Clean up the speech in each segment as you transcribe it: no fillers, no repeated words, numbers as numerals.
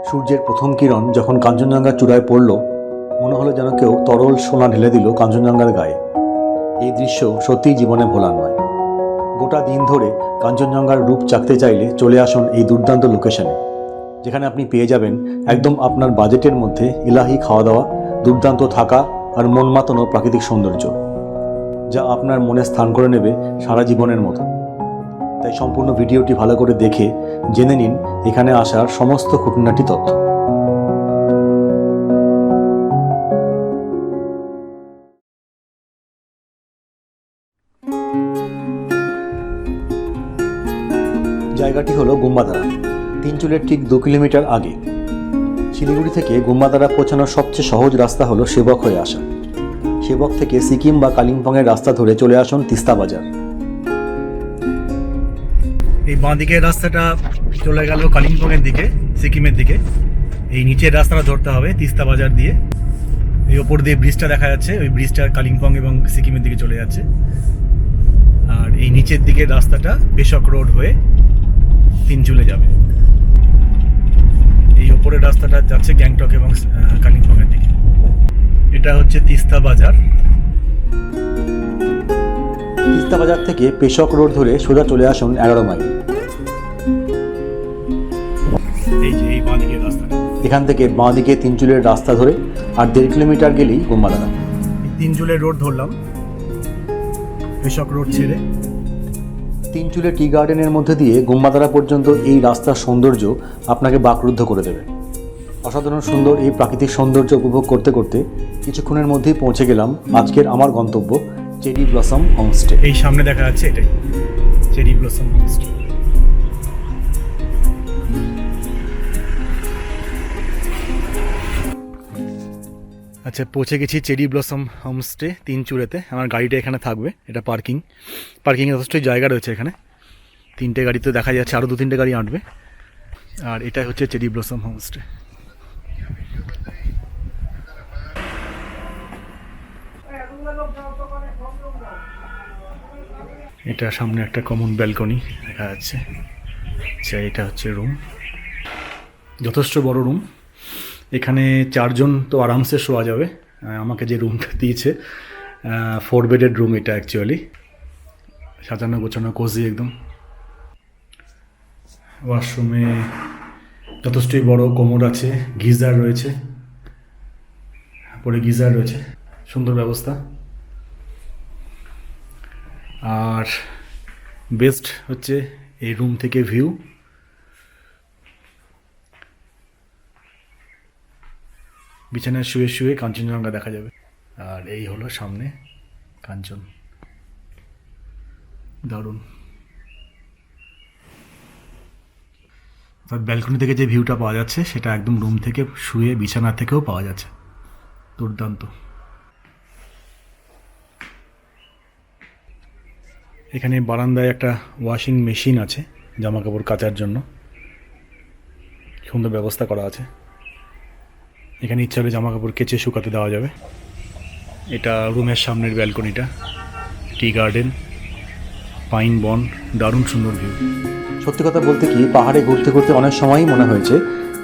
সূর্যের প্রথম কিরণ যখন কাঞ্চনজঙ্ঘার চূড়ায় পড়ল, মনে হলো যেন কেউ তরল সোনা ঢেলে দিল কাঞ্চনজঙ্ঘার গায়ে। এই দৃশ্য সত্যিই জীবনে ভোলার নয়। গোটা দিন ধরে কাঞ্চনজঙ্ঘার রূপ চাকতে চাইলে চলে আসুন এই দুর্দান্ত লোকেশনে, যেখানে আপনি পেয়ে যাবেন একদম আপনার বাজেটের মধ্যে ইলাহি খাওয়া দাওয়া, দুর্দান্ত থাকা আর মন মাতানো প্রাকৃতিক সৌন্দর্য, যা আপনার মনে স্থান করে নেবে সারা জীবনের মতো। তাই সম্পূর্ণ ভিডিওটি ভালো করে দেখে জেনে নিন এখানে আসার সমস্ত খুঁটিনাটি তথ্য। জায়গাটি হলো গুম্বাধারা, তিনচুলের ঠিক 2 কিলোমিটার আগে। শিলিগুড়ি থেকে গুম্বাধারা পৌঁছানোর সবচেয়ে সহজ রাস্তা হলো সেবক হয়ে আসা। সেবক থেকে সিকিম বা কালিম্পংয়ের রাস্তা ধরে চলে আসুন তিস্তা বাজার। এই বাঁ দিকের রাস্তাটা চলে গেল কালিম্পংয়ের দিকে, সিকিমের দিকে। এই নিচের রাস্তাটা ধরতে হবে তিস্তা বাজার দিয়ে। এই ওপর দিয়ে ব্রিজটা দেখা যাচ্ছে, ওই ব্রিজটা কালিম্পং এবং সিকিমের দিকে চলে যাচ্ছে। আর এই নিচের দিকের রাস্তাটা পেশক রোড হয়ে তিনচুলে যাবে। এই ওপরের রাস্তাটা যাচ্ছে গ্যাংটক এবং কালিম্পংয়ের দিকে। এটা হচ্ছে তিস্তা বাজার। তিস্তা বাজার থেকে পেশক রোড ধরে সোজা চলে আসুন 11 মাইল। এই যে এই বাঁ দিকের রাস্তাটা, এখান থেকে বাঁ দিকে তিনচুলের রাস্তা ধরে আর 1.5 কিলোমিটার গেলেই গুম্বাধারা। তিনচুলের রোড ধরলাম, পেশক রোড ছেড়ে তিনচুলে টি গার্ডেনের মধ্যে দিয়ে গুম্বাধারা পর্যন্ত এই রাস্তার সৌন্দর্য আপনাকে বাকরুদ্ধ করে দেবে। অসাধারণ সুন্দর এই প্রাকৃতিক সৌন্দর্য উপভোগ করতে করতে কিছুক্ষণের মধ্যেই পৌঁছে গেলাম আজকের আমার গন্তব্য চেরি ব্লসম হোমস্টে। এই সামনে দেখা যাচ্ছে এটাই চেরি ব্লসম হোমস্টে। আচ্ছা, পৌঁছে গেছি চেরি ব্লসম হোমস্টে তিনচুলেতে। আমার গাড়িটা এখানে থাকবে, এটা পার্কিংয়ে যথেষ্ট জায়গা রয়েছে এখানে। 3টে গাড়ি তো দেখা যাচ্ছে, আরও 2-3টে গাড়ি আঁটবে। আর এটা হচ্ছে চেরি ব্লসম হোমস্টে। এটা সামনে একটা কমন ব্যালকনি দেখা যাচ্ছে। আচ্ছা, এটা হচ্ছে রুম, যথেষ্ট বড় রুম। এখানে 4 জন তো আরামসে শোয়া যাবে। আমাকে যে রুমটা দিয়েছে 4 বেডের রুম এটা অ্যাকচুয়ালি। সাজানো গোছানো কোজি একদম। ওয়াশরুমে যথেষ্টই বড় কোমোড আছে, গিজার রয়েছে, পরে গিজার রয়েছে, সুন্দর ব্যবস্থা। আর বেস্ট হচ্ছে এই রুম থেকে ভিউ। বিছানায় শুয়ে শুয়ে কাঞ্চনজঙ্ঘা দেখা যাবে। আর এই হলো সামনে কাঞ্চন, দারুণ। ব্যালকনি থেকে যে ভিউটা পাওয়া যাচ্ছে সেটা একদম রুম থেকে শুয়ে বিছানা থেকেও পাওয়া যাচ্ছে, দুর্দান্ত। এখানে বারান্দায় একটা ওয়াশিং মেশিন আছে জামা কাপড় কাচার জন্য, সুন্দর ব্যবস্থা করা আছে। এখানে ইচ্ছা হলে জামা কাপড় কেচে শুকাতে দেওয়া যাবে। এটা রুমের সামনের ব্যালকনিটা, টি গার্ডেন, পাইন বন, দারুণ সুন্দর ভিউ। সত্যি কথা বলতে কি, পাহাড়ে ঘুরতে ঘুরতে অনেক সময়ই মনে হয়েছে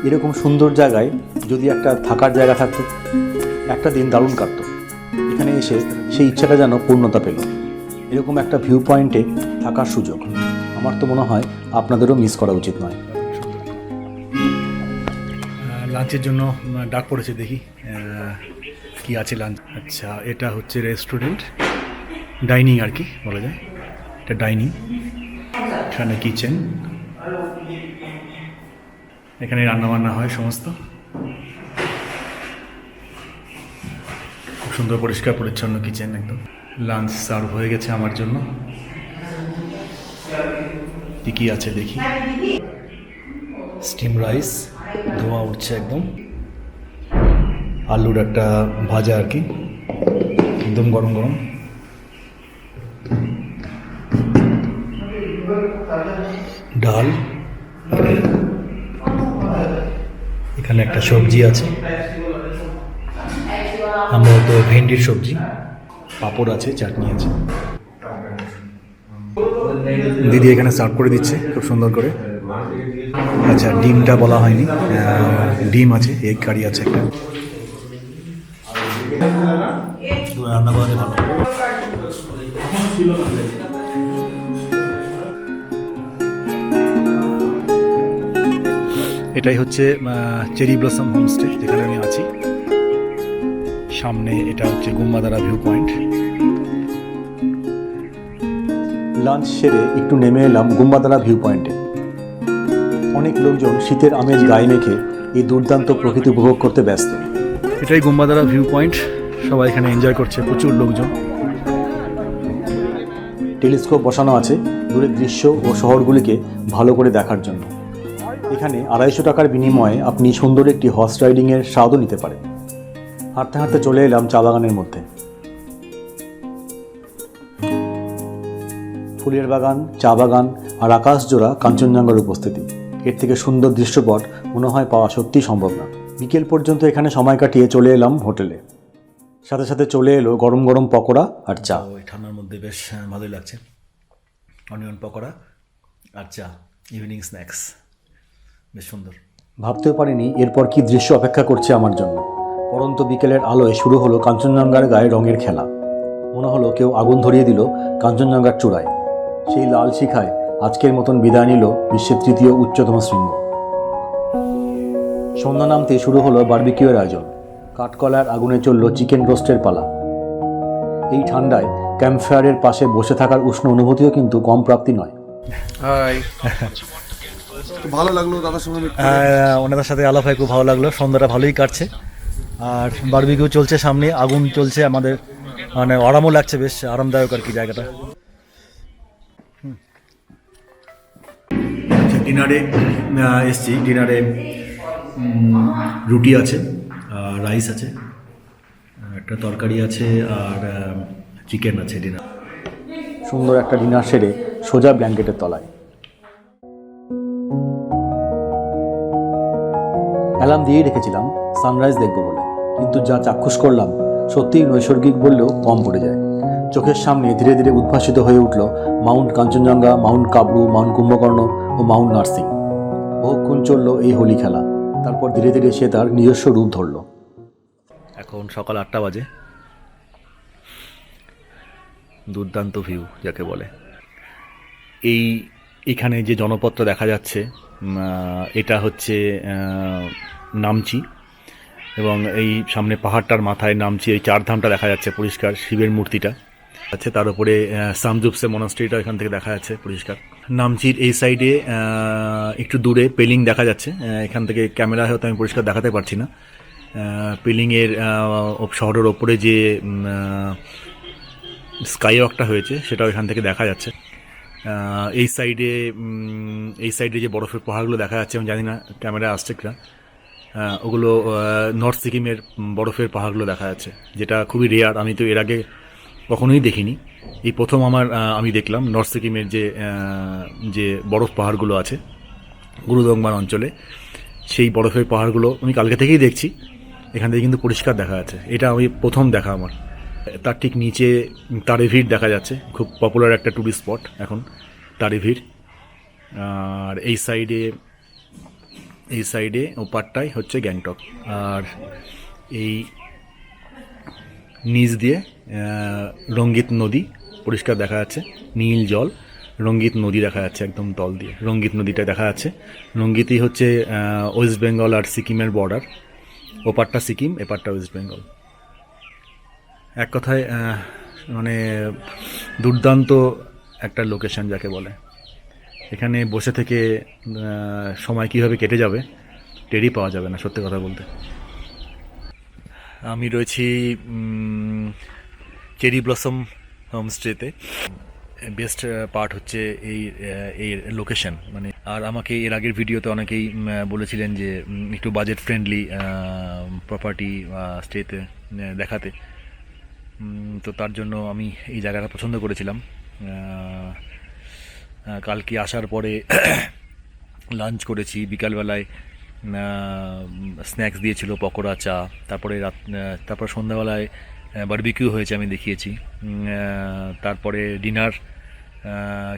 এরকম সুন্দর জায়গায় যদি একটা থাকার জায়গা থাকতো, একটা দিন দারুণ কাটতো। এখানে এসে সেই ইচ্ছাটা যেন পূর্ণতা পেল। এরকম একটা ভিউ পয়েন্টে থাকার সুযোগ আমার তো মনে হয় আপনাদেরও মিস করা উচিত নয়। লাঞ্চের জন্য ডাক পড়েছে, দেখি কি আছে লাঞ্চ। আচ্ছা, এটা হচ্ছে রেস্টুরেন্ট, ডাইনিং আর কি বলা যায়। এটা ডাইনিং, এখানে কিচেন, এখানে রান্নাবান্না হয় সমস্ত। খুব সুন্দর পরিষ্কার পরিচ্ছন্ন কিচেন একদম। লাঞ্চ সার্ভ হয়ে গেছে আমার জন্য। কি আছে দেখি। স্টিম রাইস, ধোঁয়া উঠছে একদম। আলুর একটা ভাজা আর কি, একদম গরম গরম। ডাল, এখানে একটা সবজি আছে, আমরা তো ভেন্ডির সবজি, পাঁপড় আছে, চাটনি আছে। দিদি এখানে সার্ভ করে দিচ্ছে খুব সুন্দর করে। আচ্ছা, ডিমটা বলা হয়নি, ডিম আছে, এগ কারি আছে একটা। রান্না করা ভালো। এটাই হচ্ছে চেরি ব্লসম হোমস্টে, যেখানে আমি আছি। সামনে এটা হচ্ছে গুম্বাদারা ভিউ পয়েন্ট। লাঞ্চ সেরে একটু নেমে এলাম গুম্বাদারা ভিউ পয়েন্টে। অনেক লোকজন শীতের আমেজ গায়ে মেখে এই দুর্দান্ত প্রকৃতি উপভোগ করতে ব্যস্ত। এটাই গুম্বাদারা ভিউ পয়েন্ট, সবাই এখানে এনজয় করছে, প্রচুর লোকজন। টেলিস্কোপ বসানো আছে দূরের দৃশ্য ও শহরগুলিকে ভালো করে দেখার জন্য। এখানে 250 টাকার বিনিময়ে আপনি সুন্দর একটি হর্স রাইডিংয়ের স্বাদও নিতে পারেন। হাঁটতে হাঁটতে চলে এলাম চা বাগানের মধ্যে। ফুলের বাগান, চা বাগান আর আকাশজোড়া কাঞ্চনজঙ্ঘার উপস্থিতি, এর থেকে সুন্দর দৃশ্যপট মনে হয় পাওয়া সত্যিই সম্ভব না। বিকেল পর্যন্ত এখানে সময় কাটিয়ে চলে এলাম হোটেলে। সাথে সাথে চলে এলো গরম গরম পকোড়া আর চা। ওই ঠান্ডার মধ্যে বেশ ভালোই লাগছে। অনিয়ন পকোড়া আর চা, ইভিনিং স্ন্যাক্স, বেশ সুন্দর। ভাবতেও পারিনি এরপর কি দৃশ্য অপেক্ষা করছে আমার জন্য। পরন্ত বিকেলের আলোয় শুরু হলো কাঞ্চনজঙ্ঘার গায়ে রঙের খেলা। মনে হলো কেউ আগুন ধরিয়ে দিল কাঞ্চনজঙ্ঘার চূড়ায়। সেই লাল শিখায় আজকের মতন বিদায় নিল বিশ্বের 3য় উচ্চতম শৃঙ্গ। সন্ধ্যা নামতে শুরু হলো বারবিকিউয়ের আয়োজন। কাঠকলার আগুনে চলল চিকেন রোস্টের পালা। এই ঠান্ডায় ক্যাম্পফায়ারের পাশে বসে থাকার উষ্ণ অনুভূতিও কিন্তু কম প্রাপ্তি নয়। ভালো লাগলো দাদার সঙ্গে, ওনাদের সাথে আলাপ হয়, খুব ভালো লাগলো। সন্ধ্যাটা ভালোই কাটছে আর বারবিকিউ চলছে, সামনে আগুন চলছে। আমাদের মানে আরামও লাগছে, বেশ আরামদায়ক আর কি জায়গাটা। ডিনারে এসছি। ডিনারে রুটি আছে, রাইস আছে, একটা তরকারি আছে আর চিকেন আছে। ডিনার সুন্দর একটা ডিনার সেরে সোজা ব্ল্যাঙ্কেটের তলায়। অ্যালার্ম দিয়েই রেখেছিলাম সানরাইজ দেখবো বলে, কিন্তু যা চাক্ষুষ করলাম সত্যিই নৈসর্গিক বললেও কম পড়ে যায়। চোখের সামনে ধীরে ধীরে উদ্ভাসিত হয়ে উঠল mount Kanchenjunga, mount Kabru, mount Kumbhakarna ও মাউন্ট নার্সিং। বহুক্ষণ চলল এই হোলি খেলা, তারপর ধীরে ধীরে সে তার নিজস্ব রূপ ধরল। এখন সকাল 8টা বাজে। দুর্দান্ত ভিউ যাকে বলে। এখানে যে জনপদটা দেখা যাচ্ছে এটা হচ্ছে নামচি, এবং এই সামনে পাহাড়টার মাথায় নামচি, এই 4 ধামটা দেখা যাচ্ছে পরিষ্কার। শিবের মূর্তিটা আছে, তার উপরে সামজুপসে মনাস্ট্রিটা এখান থেকে দেখা যাচ্ছে পরিষ্কার। নামচির এই সাইডে একটু দূরে পেলিং দেখা যাচ্ছে। এখান থেকে ক্যামেরা হয়তো আমি পরিষ্কার দেখাতে পারছি না। পেলিংয়ের শহরের ওপরে যে স্কাই ওয়াকটা হয়েছে সেটাও এখান থেকে দেখা যাচ্ছে। এই সাইডে যে বরফের পাহাড়গুলো দেখা যাচ্ছে, আমি জানি না ক্যামেরা আসছে কিনা, ওগুলো নর্থ সিকিমের বরফের পাহাড়গুলো দেখা যাচ্ছে, যেটা খুবই রেয়ার। আমি তো এর আগে কখনোই দেখিনি, এই প্রথম আমি দেখলাম নর্থ সিকিমের যে বরফ পাহাড়গুলো আছে গুরুদংমান অঞ্চলে। সেই বরফের পাহাড়গুলো আমি কালকে থেকেই দেখছি, এখান থেকে কিন্তু পরিষ্কার দেখা যাচ্ছে। এটা আমি প্রথম দেখা আমার। তার ঠিক নিচে তারেভির দেখা যাচ্ছে, খুব পপুলার একটা ট্যুরিস্ট স্পট এখন তারেভির। আর এই সাইডে ওপারটাই হচ্ছে গ্যাংটক। আর এই নিচ দিয়ে রঙ্গিত নদী পরিষ্কার দেখা যাচ্ছে, নীল জল, রঙ্গিত নদী দেখা যাচ্ছে একদম তল দিয়ে। রঙ্গিত নদীটা দেখা যাচ্ছে। রঙ্গিতই হচ্ছে ওয়েস্ট বেঙ্গল আর সিকিমের বর্ডার। ওপারটা সিকিম, এপারটা ওয়েস্ট বেঙ্গল। এক কথায় মানে দুর্দান্ত একটা লোকেশন যাকে বলে। এখানে বসে থেকে সময় কীভাবে কেটে যাবে টেরই পাওয়া যাবে না, সত্যি কথা বলতে। আমি রয়েছি চেরি ব্লসম হোমস্টেতে। বেস্ট পার্ট হচ্ছে এই লোকেশন মানে। আর আমাকে এর আগের ভিডিওতে অনেকেই বলেছিলেন যে একটু বাজেট ফ্রেন্ডলি প্রপার্টি স্টেতে দেখাতে, তো তার জন্য আমি এই জায়গাটা পছন্দ করেছিলাম। কালকে আসার পরে লাঞ্চ করেছি, বিকালবেলায় স্ন্যাক্স দিয়েছিল, পকোড়া, চা। তারপর সন্ধ্যাবেলায় বারবিকিউ হয়েছে, আমি দেখিয়েছি। তারপরে ডিনার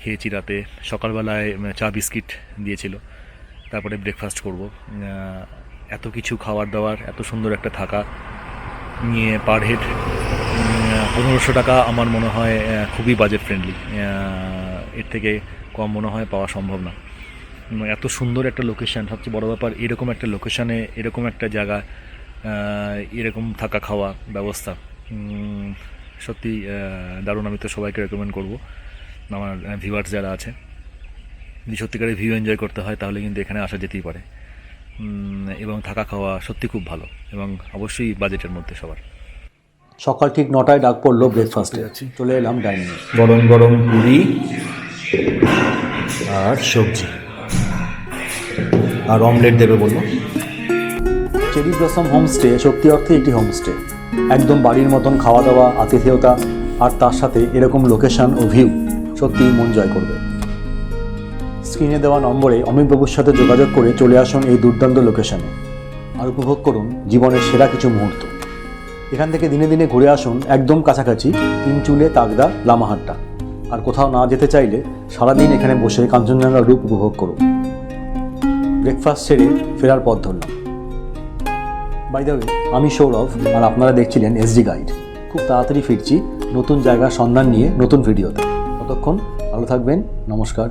খেয়েছি রাতে। সকালবেলায় চা বিস্কিট দিয়েছিল, তারপরে ব্রেকফাস্ট করব। এত কিছু খাবার দাবার, এত সুন্দর একটা থাকা নিয়ে পার হেড 1500 টাকা আমার মনে হয় খুবই বাজেট ফ্রেন্ডলি। এর থেকে কম মনে হয় পাওয়া সম্ভব না। এত সুন্দর একটা লোকেশান, সবচেয়ে বড় ব্যাপার এরকম একটা লোকেশানে, এরকম একটা জায়গা, এরকম থাকা খাওয়া ব্যবস্থা সত্যি দারুণ। আমি তো সবাইকে রেকমেন্ড করব, আমার ভিউয়ার্স যারা আছে, যদি সত্যিকারের ভিউ এনজয় করতে হয় তাহলে কিন্তু এখানে আসা যেতেই পারে। এবং থাকা খাওয়া সত্যি খুব ভালো, এবং অবশ্যই বাজেটের মধ্যে সবার। সকাল ঠিক 9টায় ডাক পড়লো ব্রেকফাস্টে। চলে এলাম ডাইনিংয়ে। গরম গরম পুরি আর সবজি আর অমলেট দেবে বললো। চেরি ব্লসম হোমস্টে সত্যি অর্থে একটি হোমস্টে, একদম বাড়ির মতন খাওয়া দাওয়া, আতিথেয়তা, আর তার সাথে এরকম লোকেশন ও ভিউ সত্যিই মন জয় করবে। স্ক্রিনে দেওয়া নম্বরে অমিতবাবুর সাথে যোগাযোগ করে চলে আসুন এই দুর্দান্ত লোকেশনে, আর উপভোগ করুন জীবনের সেরা কিছু মুহূর্ত। এখান থেকে দিনে দিনে ঘুরে আসুন একদম কাছাকাছি তিনচুলে, তাগদা, লামাহাট্টা। আর কোথাও না যেতে চাইলে সারাদিন এখানে বসে কাঞ্চনজঙ্ঘার রূপ উপভোগ করুন। ব্রেকফাস্ট সেরে ফেরার পথ ধরলাম। বাই দ্য ওয়ে, আমি সৌরভ, আর আপনারা দেখছিলেন এসডি গাইড। খুব তাড়াতাড়ি ফিরছি নতুন জায়গার সন্ধান নিয়ে নতুন ভিডিওতে। ততক্ষণ ভালো থাকবেন, নমস্কার।